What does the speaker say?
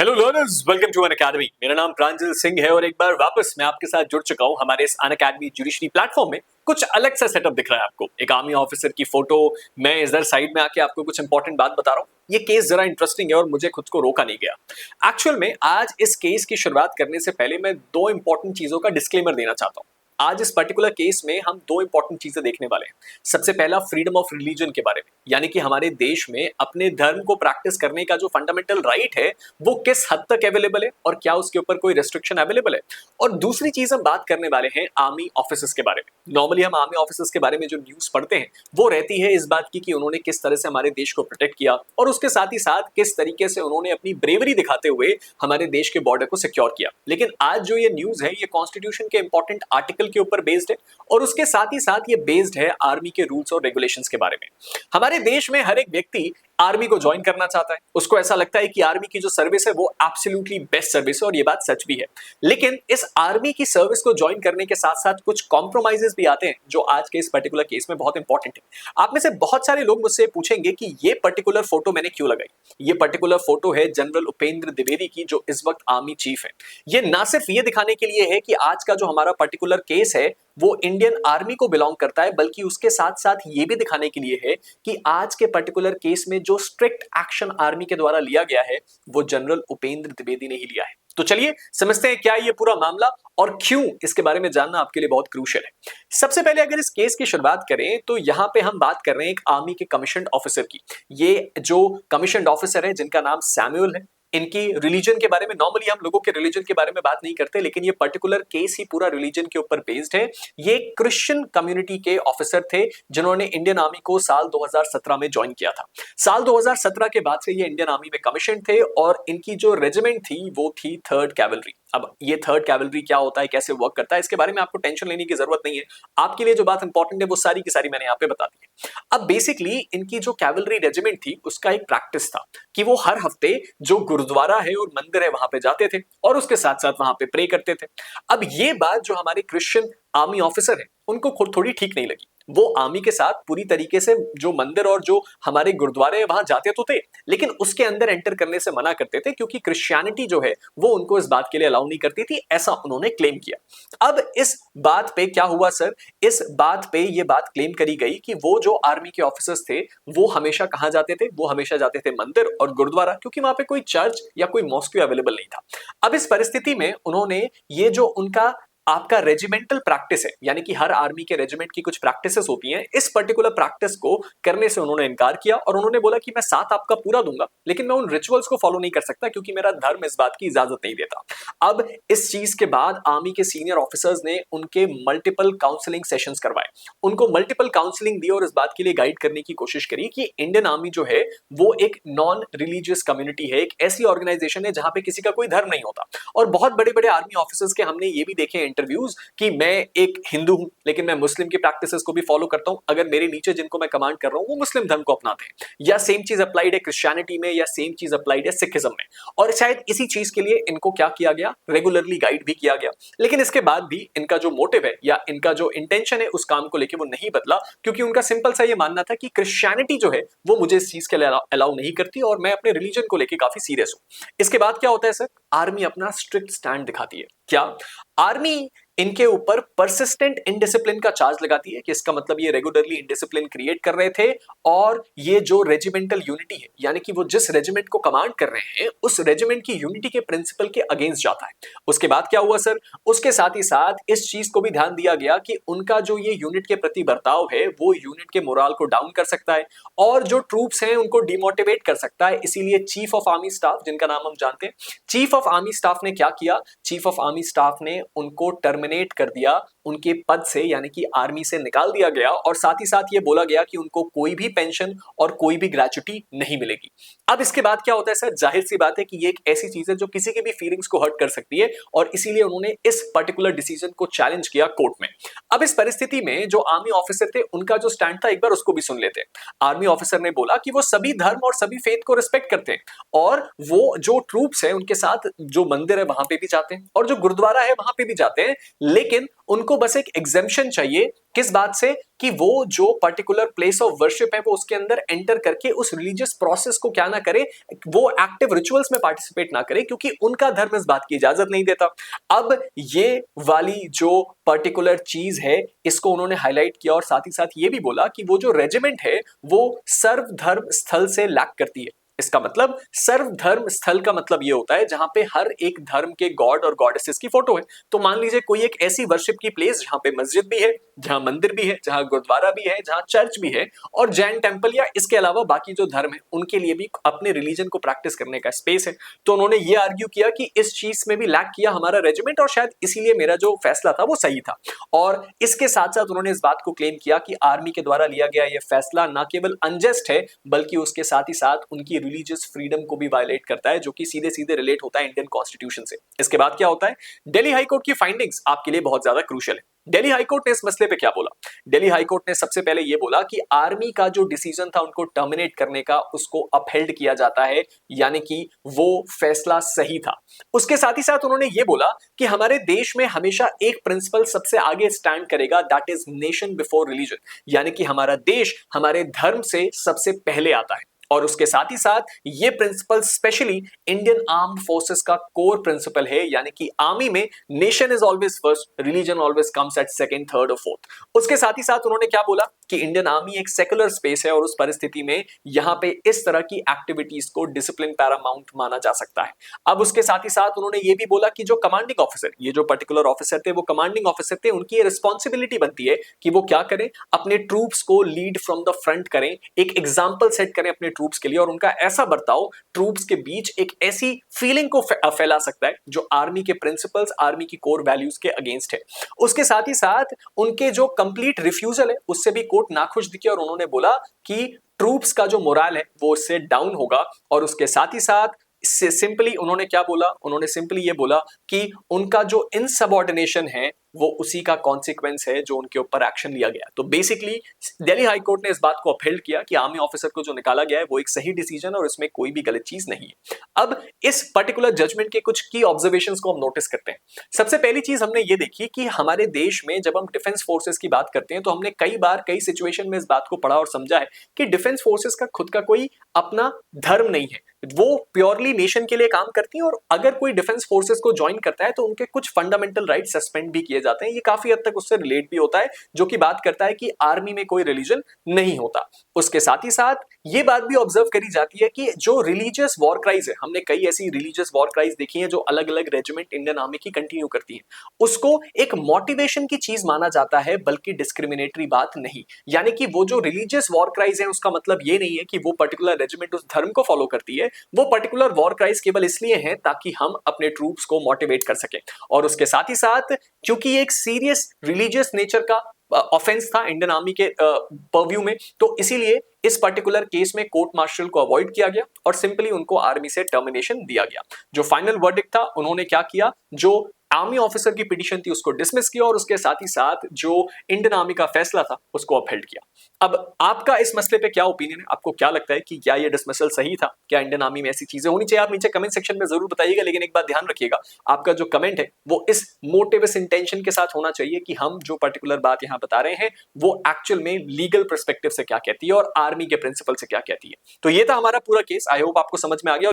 Hello learners, welcome to Unacademy. मेरा नाम प्रांजल सिंह है और एक बार वापस मैं आपके साथ जुड़ चुका हूं हमारे इस अन अकेडमी जुडिशरी प्लेटफॉर्म में। कुछ अलग सा सेटअप दिख रहा है आपको, एक आर्मी ऑफिसर की फोटो। मैं इधर साइड में आके आपको कुछ इंपॉर्टेंट बात बता रहा हूं। ये केस जरा इंटरेस्टिंग है और मुझे खुद को रोका नहीं गया। एक्चुअल में आज इस केस की शुरुआत करने से पहले मैं दो इंपॉर्टेंट चीजों का डिस्क्लेमर देना चाहता हूं। आज इस पर्टिकुलर केस में हम दो इंपॉर्टेंट चीजें देखने वाले हैं। सबसे पहला फ्रीडम ऑफ रिलीजन के बारे में, यानी कि हमारे देश में अपने धर्म को प्रैक्टिस करने का जो फंडामेंटल राइट है वो किस हद तक अवेलेबल है और क्या उसके ऊपर कोई रेस्ट्रिक्शन अवेलेबल है। और दूसरी चीज हम बात करने वाले हैं आर्मी ऑफिसर्स के बारे में। नॉर्मली हम आर्मी ऑफिसर्स के बारे में जो न्यूज पढ़ते हैं वो रहती है इस बात की कि उन्होंने किस तरह से हमारे देश को प्रोटेक्ट किया और उसके साथ ही साथ किस तरीके से उन्होंने अपनी ब्रेवरी दिखाते हुए हमारे देश के बॉर्डर को सिक्योर किया। लेकिन आज जो ये न्यूज है ये कॉन्स्टिट्यूशन के इंपॉर्टेंट आर्टिकल के ऊपर बेस्ड है और उसके साथ ही साथ ये बेस्ड है आर्मी के रूल्स और रेगुलेशंस के बारे में। हमारे देश में हर एक व्यक्ति आर्मी को ज्वाइन करना चाहता है। उसको ऐसा लगता है कि आर्मी की जो सर्विस है वो एब्सोल्युटली बेस्ट सर्विस है और ये बात सच भी है। लेकिन इस आर्मी की सर्विस को ज्वाइन करने के साथ साथ कुछ कॉम्प्रोमाइजेस भी आते हैं जो आज के इस पर्टिकुलर केस में बहुत इंपॉर्टेंट है। आप में से बहुत सारे लोग मुझसे पूछेंगे कि ये पर्टिकुलर फोटो मैंने क्यों लगाई। ये पर्टिकुलर फोटो है जनरल उपेंद्र द्विवेदी की, जो इस वक्त आर्मी चीफ है। ये ना सिर्फ ये दिखाने के लिए है कि आज का जो हमारा पर्टिकुलर केस है वो इंडियन आर्मी को बिलोंग करता है, बल्कि उसके साथ साथ ये भी दिखाने के लिए है कि आज के पर्टिकुलर केस में जो स्ट्रिक्ट एक्शन आर्मी के द्वारा लिया गया है वो जनरल उपेंद्र द्विवेदी ने ही लिया है। तो चलिए समझते हैं क्या ये पूरा मामला और क्यों इसके बारे में जानना आपके लिए बहुत क्रूशियल है। सबसे पहले अगर इस केस की शुरुआत करें तो यहां पे हम बात कर रहे हैं एक आर्मी के कमीशन्ड ऑफिसर की। ये जो कमीशन्ड ऑफिसर है जिनका नाम सैमुअल है, इनकी रिलीजन के बारे में, नॉर्मली हम लोगों के रिलीजन के बारे में बात नहीं करते लेकिन ये पर्टिकुलर केस ही पूरा रिलीजन के ऊपर बेस्ड है। ये क्रिश्चियन कम्युनिटी के ऑफिसर थे जिन्होंने इंडियन आर्मी को साल 2017 में ज्वाइन किया था। साल 2017 के बाद से ये इंडियन आर्मी में कमीशन थे और इनकी जो रेजिमेंट थी वो थी 3rd कैवलरी। अब ये 3rd कैवलरी क्या होता है, कैसे वर्क करता है, इसके बारे में आपको टेंशन लेने की जरूरत नहीं है। आपके लिए जो बात इंपॉर्टेंट है वो सारी की सारी मैंने यहाँ पे बता दी है। अब बेसिकली इनकी जो कैवलरी रेजिमेंट थी उसका एक प्रैक्टिस था कि वो हर हफ्ते जो गुरुद्वारा है और मंदिर है वहां पे जाते थे और उसके साथ साथ वहां पे प्रे करते थे। अब ये बात जो हमारे क्रिश्चियन आर्मी ऑफिसर है उनको खुद थोड़ी ठीक नहीं लगी। वो आर्मी के साथ पूरी तरीके से जो मंदिर और जो हमारे गुरुद्वारे है वहां जाते तो थे लेकिन उसके अंदर एंटर करने से मना करते थे क्योंकि क्रिश्चियनिटी जो है वो उनको इस बात के लिए अलाउ नहीं करती थी, ऐसा उन्होंने क्लेम किया। अब इस बात पे क्या हुआ सर, इस बात पे ये बात क्लेम करी गई कि वो जो आर्मी के ऑफिसर्स थे वो हमेशा कहां जाते थे, वो हमेशा जाते थे मंदिर और गुरुद्वारा, क्योंकि वहां पे कोई चर्च या कोई मॉस्क अवेलेबल नहीं था। अब इस परिस्थिति में उन्होंने ये जो उनका आपका रेजिमेंटल प्रैक्टिस है, यानी कि हर आर्मी के रेजिमेंट की कुछ प्रैक्टिसेस होती हैं, इस पर्टिकुलर प्रैक्टिस को करने से उन्होंने इनकार किया और उन्होंने बोला कि मैं साथ आपका पूरा दूंगा लेकिन मैं उन रिचुअल्स को फॉलो नहीं कर सकता क्योंकि मेरा धर्म इस बात की इजाजत नहीं देता। अब इस चीज के बाद आर्मी के सीनियर ऑफिसर्स ने उनके मल्टीपल काउंसलिंग सेशंस करवाए, उनको मल्टीपल काउंसलिंग दी और इस बात के लिए गाइड करने की कोशिश करी कि इंडियन आर्मी जो है वो एक नॉन रिलीजियस कम्युनिटी है, एक ऐसी ऑर्गेनाइजेशन है जहां पे किसी का कोई धर्म नहीं होता। और बहुत बड़े बड़े आर्मी ऑफिसर्स के हमने ये भी देखे इंटरव्यूज कि मैं एक हिंदू हूं लेकिन मैं मुस्लिम की प्रैक्टिसेस को भी फॉलो करता हूं अगर मेरे नीचे जिनको मैं कमांड कर रहा हूं वो मुस्लिम धर्म को अपनाते हैं, या सेम चीज अप्लाइड है क्रिश्चियनिटी में, या सेम चीज अप्लाइड है सिखिज्म में। और शायद इसी चीज के लिए इनको क्या किया गया, रेगुलरली गाइड भी किया गया। लेकिन इसके बाद भी इनका जो मोटिव है या इनका जो इंटेंशन है उस काम को लेकर वो नहीं बदला, क्योंकि उनका सिंपल सा ये मानना था कि क्रिश्चियनिटी जो है वो मुझे इस चीज के लिए अलाउ नहीं करती और मैं अपने रिलीजन को लेकर काफी सीरियस हूं। इसके बाद क्या होता है सर, आर्मी अपना स्ट्रिक्ट स्टैंड दिखाती है। क्या आर्मी इनके ऊपर परसिस्टेंट इनडिसिप्लिन का चार्ज लगाती है कि इसका मतलब ये रेगुलरली इनडिसिप्लिन क्रिएट कर रहे थे और ये जो रेजिमेंटल यूनिटी है, यानी कि वो जिस रेजिमेंट को कमांड कर रहे हैं उस रेजिमेंट की यूनिटी के प्रिंसिपल के अगेंस्ट जाता है। उसके बाद क्या हुआ सर, उसके साथ ही साथ इस चीज को भी ध्यान दिया गया कि उनका जो ये यूनिट के प्रति बर्ताव है वो यूनिट के मोराल को डाउन कर सकता है और जो ट्रूप्स हैं उनको डिमोटिवेट कर सकता है। इसीलिए चीफ ऑफ आर्मी स्टाफ, जिनका नाम हम जानते हैं, चीफ ऑफ आर्मी स्टाफ ने क्या किया, चीफ ऑफ आर्मी स्टाफ ने उनको टर्मिनेट कर दिया उनके पद से, यानी कि आर्मी से निकाल दिया गया और साथ ही साथ ये बोला गया कि उनको कोई भी पेंशन और कोई भी ग्रेचुटी नहीं मिलेगी। अब इसके बाद क्या होता है सर, जाहिर सी बात है कि ये एक ऐसी चीज है जो किसी की भी फीलिंग्स को हर्ट कर सकती है और इसीलिए उन्होंने इस पर्टिकुलर डिसीजन को चैलेंज किया कोर्ट में। अब इस परिस्थिति में जो आर्मी ऑफिसर थे उनका जो स्टैंड था एक बार उसको भी सुन लेते हैं। आर्मी ऑफिसर ने बोला कि वो सभी धर्म और सभी फेथ को रिस्पेक्ट करते हैं और वो जो ट्रूप्स हैं उनके साथ जो मंदिर है वहां पे भी जाते हैं और जो गुरुद्वारा है वहां पे भी जाते हैं, लेकिन उनको उनको बस एक एग्जेम्पशन चाहिए, किस बात से, कि वो जो पर्टिकुलर प्लेस ऑफ वर्शिप है वो उसके अंदर एंटर करके उस रिलीजियस प्रोसेस को क्या ना करे, वो एक्टिव रिचुअल्स में पार्टिसिपेट ना करे, क्योंकि उनका धर्म इस बात की इजाजत नहीं देता। अब ये वाली जो पर्टिकुलर चीज है इसको उन्होंने हाईलाइट किया और साथ ही साथ ये भी बोला कि वो जो रेजिमेंट है वो सर्वधर्म स्थल से लैक करती है। इसका मतलब सर्वधर्म स्थल का मतलब ये होता है जहां पे हर एक धर्म के गॉड और गॉडेसेस की फोटो है। तो मान लीजिए कोई एक ऐसी वर्शिप की प्लेस जहां पे मस्जिद भी है, जहां मंदिर भी है, जहां गुरुद्वारा भी है, जहां चर्च भी है, और जैन टेंपल या इसके अलावा बाकी जो धर्म है उनके लिए भी अपने रिलीजन को प्रैक्टिस करने का स्पेस है। तो उन्होंने ये आर्ग्यू किया कि इस चीज में भी लैक किया हमारा रेजिमेंट और शायद इसीलिए मेरा जो फैसला था वो सही था। और इसके साथ साथ उन्होंने इस बात को क्लेम किया कि आर्मी के द्वारा लिया गया यह फैसला न केवल अनजस्ट है बल्कि उसके साथ ही साथ उनकी रिलीजियस फ्रीडम को भी वायलेट करता है, जो कि सीधे सीधे रिलेट होता है इंडियन कॉन्स्टिट्यूशन से। इसके बाद क्या होता है, दिल्ली हाईकोर्ट की फाइंडिंग्स आपके लिए बहुत ज्यादा क्रूशियल है। दिल्ली हाईकोर्ट ने इस मसले पे क्या बोला? दिल्ली हाईकोर्ट ने सबसे पहले यह बोला कि आर्मी का जो डिसीजन था उनको टर्मिनेट करने का उसको अपहेल्ड किया जाता है, यानी कि वो फैसला सही था। उसके साथ ही साथ उन्होंने ये बोला कि हमारे देश में हमेशा एक प्रिंसिपल सबसे आगे स्टैंड करेगा, that is nation before religion, यानी कि हमारा देश हमारे धर्म से सबसे पहले आता है। और उसके साथ ही साथ ये principle specially Indian armed forces का कोर प्रिंसिपल है, यानी कि आर्मी में nation is always first, religion always comes at second, third और फोर्थ। उसके साथ ही साथ उन्होंने क्या बोला कि इंडियन आर्मी एक सेकुलर स्पेस है और उस परिस्थिति में यहां पे इस तरह की एक्टिविटीज को डिसिप्लिन पैरामाउंट माना जा सकता है। अब उसके साथ ही साथ उन्होंने ये भी बोला कि जो कमांडिंग ऑफिसर, ये जो पर्टिकुलर ऑफिसर थे वो कमांडिंग ऑफिसर थे, उनकी ये रिस्पॉन्सिबिलिटी बनती है कि वो क्या करें, अपने ट्रूप्स को लीड फ्रॉम द फ्रंट करें, एक एग्जाम्पल सेट करें अपने ट्रूप्स के लिए, और उनका ऐसा बर्ताव ट्रूप्स के बीच एक ऐसी फीलिंग को फैला सकता है जो आर्मी के प्रिंसिपल्स, आर्मी की कोर वैल्यूज के अगेंस्ट है। उसके साथ ही साथ उनके जो कंप्लीट रिफ्यूजल है उससे भी कोर्ट नाखुश दिखे और उन्होंने बोला कि ट्रूप्स का जो मोरल है वो उससे डाउन होगा। और उसके साथ ही साथ सिंपली उन्होंने क्या बोला, उन्होंने सिंपली ये बोला कि उनका जो इनसबऑर्डिनेशन है वो उसी का कॉन्सिक्वेंस है जो उनके ऊपर एक्शन लिया गया। तो बेसिकली दिल्ली हाई कोर्ट ने इस बात को अपहेल्ड किया कि आर्मी ऑफिसर को जो निकाला गया है वो एक सही डिसीजन और इसमें कोई भी गलत चीज नहीं है। अब इस पर्टिकुलर जजमेंट के कुछ की ऑब्जर्वेशंस को हम नोटिस करते हैं। सबसे पहली चीज हमने ये देखी कि हमारे देश में जब हम डिफेंस फोर्सेस की बात करते हैं तो हमने कई बार कई सिचुएशन में इस बात को पढ़ा और समझा है कि डिफेंस फोर्सेस का खुद का कोई अपना धर्म नहीं है, वो प्योरली नेशन के लिए काम करती है। और अगर कोई डिफेंस फोर्सेस को ज्वाइन करता है तो उनके कुछ फंडामेंटल राइट सस्पेंड भी किए जाते हैं। ये काफी हद तक उससे रिलेट भी होता है, जो कि बात करता है कि आर्मी में कोई रिलीजन नहीं होता। उसके साथ ही साथ ये बात भी ऑब्जर्व करी जाती है कि जो रिलीजियस वॉर क्राइज है, हमने कई ऐसी रिलीजियस वॉर क्राइज देखी है जो अलग अलग रेजिमेंट इंडियन आर्मी की कंटिन्यू करती है, उसको एक मोटिवेशन की चीज माना जाता है बल्कि डिस्क्रिमिनेटरी बात नहीं। यानी कि वो जो रिलीजियस वॉर क्राइज है उसका मतलब ये नहीं है कि वो पर्टिकुलर रेजिमेंट उस धर्म को फॉलो करती है, वो पर्टिकुलर वॉर क्राइज केवल इसलिए है ताकि हम अपने ट्रूप्स को मोटिवेट कर सके। और उसके साथ ही साथ क्योंकि एक सीरियस रिलीजियस नेचर का ऑफेंस था इंडियन आर्मी के परव्यू में, तो इसीलिए इस पर्टिकुलर केस में कोर्ट मार्शल को अवॉइड किया गया और सिंपली उनको आर्मी से टर्मिनेशन दिया गया। जो फाइनल वर्डिक्ट था उन्होंने क्या किया, जो आर्मी ऑफिसर की पिटीशन थी उसको डिसमिस किया और उसके साथ ही साथ जो इंडियन आर्मी का फैसला था उसको अपहेल्ड किया। अब आपका इस मसले पे क्या ओपिनियन है? आपको क्या लगता है कि क्या ये डिसमिसल सही था? क्या इंडियन आर्मी में ऐसी चीजें होनी चाहिए? आप नीचे कमेंट सेक्शन में जरूर बताइएगा। लेकिन एक बात ध्यान रखिएगा, आपका जो कमेंट है वो इस मोटिव, इस इंटेंशन के साथ होना चाहिए कि हम जो पर्टिकुलर बात यहां बता रहे हैं वो एक्चुअल में लीगल पर्सपेक्टिव से क्या कहती है और आर्मी के प्रिंसिपल से क्या कहती है। तो ये था हमारा पूरा केस। आई होप आपको समझ में आ गया।